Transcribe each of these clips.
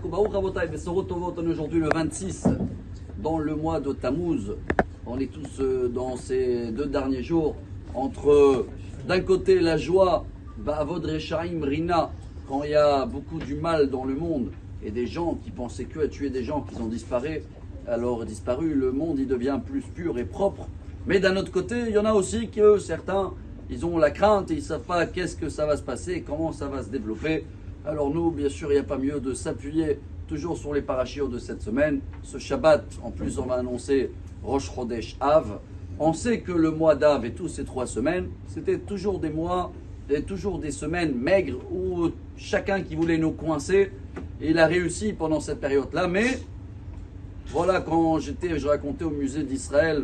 On est aujourd'hui le 26 dans le mois de Tammuz. On est tous dans ces 2 derniers jours entre d'un côté la joie, Ba'avod Rechaim Rina, quand il y a beaucoup du mal dans le monde et des gens qui pensaient que à tuer des gens qui ont disparu, le monde il devient plus pur et propre. Mais d'un autre côté, il y en a aussi que certains, ils ont la crainte et ils ne savent pas qu'est-ce que ça va se passer, comment ça va se développer. Alors nous, bien sûr, il n'y a pas mieux de s'appuyer toujours sur les parachutes de cette semaine. Ce Shabbat, en plus, on va annoncer Rosh Chodesh Av. On sait que le mois d'Av et tous ces 3 semaines, c'était toujours des mois et toujours des semaines maigres où chacun qui voulait nous coincer, il a réussi pendant cette période-là. Mais voilà, quand je racontais au musée d'Israël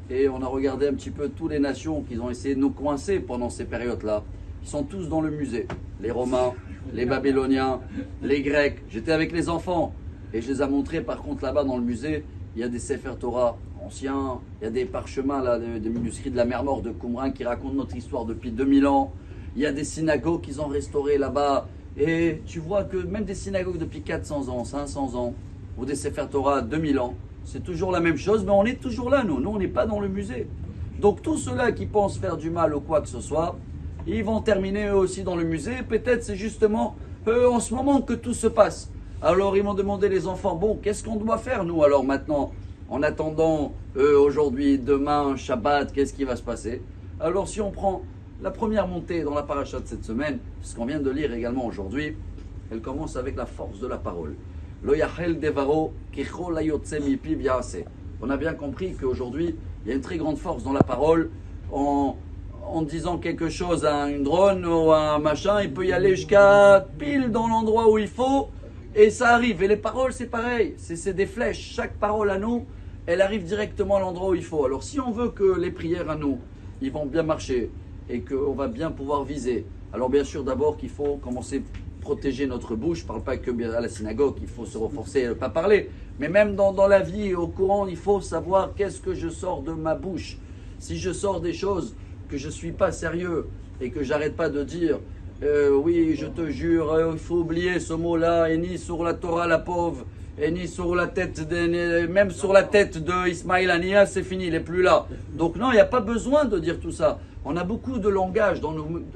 et on a regardé un petit peu toutes les nations qui ont essayé de nous coincer pendant ces périodes-là. Ils sont tous dans le musée. Les Romains, les Babyloniens, les Grecs. J'étais avec les enfants et je les ai montrés. Par contre, là-bas dans le musée, il y a des Sefer Torah anciens, il y a des parchemins, là, des manuscrits de la mer Morte de Qumran qui racontent notre histoire depuis 2000 ans. Il y a des synagogues qu'ils ont restaurées là-bas. Et tu vois que même des synagogues depuis 400 ans, 500 ans, ou des Sefer Torah 2000 ans, c'est toujours la même chose, mais on est toujours là, nous. Nous, on n'est pas dans le musée. Donc, tous ceux-là qui pensent faire du mal ou quoi que ce soit, ils vont terminer eux aussi dans le musée. Peut-être c'est justement en ce moment que tout se passe. Alors, ils m'ont demandé, les enfants, bon, qu'est-ce qu'on doit faire, nous, alors maintenant, en attendant aujourd'hui, demain, Shabbat, qu'est-ce qui va se passer? Alors, si on prend la première montée dans la paracha de cette semaine, ce qu'on vient de lire également aujourd'hui, elle commence avec la force de la parole. Lo yachel devaro kichol hayotze mipiv yaaseh. On a bien compris qu'aujourd'hui, il y a une très grande force dans la parole. En disant quelque chose à une drone ou à un machin, il peut y aller jusqu'à pile dans l'endroit où il faut et ça arrive. Et les paroles, c'est pareil, c'est des flèches. Chaque parole à nous, elle arrive directement à l'endroit où il faut. Alors si on veut que les prières à nous, ils vont bien marcher et qu'on va bien pouvoir viser, alors bien sûr d'abord qu'il faut commencer à protéger notre bouche. Je ne parle pas que à la synagogue, il faut se renforcer et ne pas parler. Mais même dans la vie, au courant, il faut savoir qu'est-ce que je sors de ma bouche. Si je sors des choses que je ne suis pas sérieux et que j'arrête pas de dire oui, je te jure, il faut oublier ce mot-là, et ni sur la Torah la pauvre, et ni sur la tête, même sur la tête de Ismaïl Hania, c'est fini, il n'est plus là. Donc non, il n'y a pas besoin de dire tout ça. On a beaucoup de langage,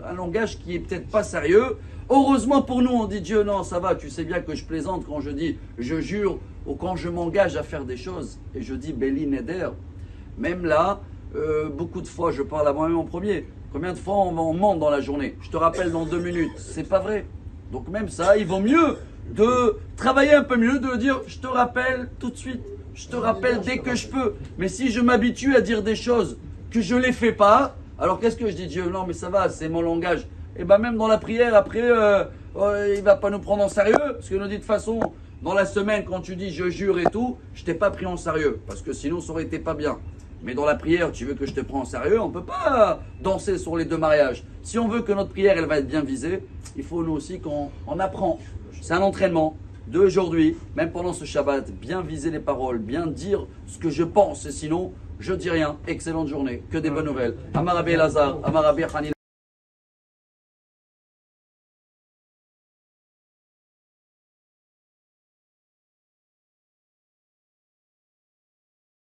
un langage qui est peut-être pas sérieux. Heureusement pour nous, on dit Dieu, non, ça va, tu sais bien que je plaisante quand je dis je jure, ou quand je m'engage à faire des choses, et je dis Beli Neder. Même là, beaucoup de fois, je parle à moi-même en premier. Combien de fois on ment dans la journée? Je te rappelle dans 2 minutes. C'est pas vrai. Donc même ça, il vaut mieux de travailler un peu mieux, de dire je te rappelle tout de suite. Je te rappelle dès que je peux. Mais si je m'habitue à dire des choses que je les fais pas, alors qu'est-ce que je dis? Dieu, non mais ça va, c'est mon langage. Et bien même dans la prière, après, il va pas nous prendre en sérieux. Parce que nous dit de toute façon, dans la semaine, quand tu dis je jure et tout, je t'ai pas pris en sérieux. Parce que sinon, ça aurait été pas bien. Mais dans la prière, tu veux que je te prenne en sérieux, on ne peut pas danser sur les 2 mariages. Si on veut que notre prière, elle va être bien visée, il faut nous aussi qu'on apprend. C'est un entraînement d'aujourd'hui, même pendant ce Shabbat, bien viser les paroles, bien dire ce que je pense. Et sinon, je dis rien. Excellente journée, que des bonnes nouvelles. Amar Rabbi Elazar, Amar Rabbi Hanina.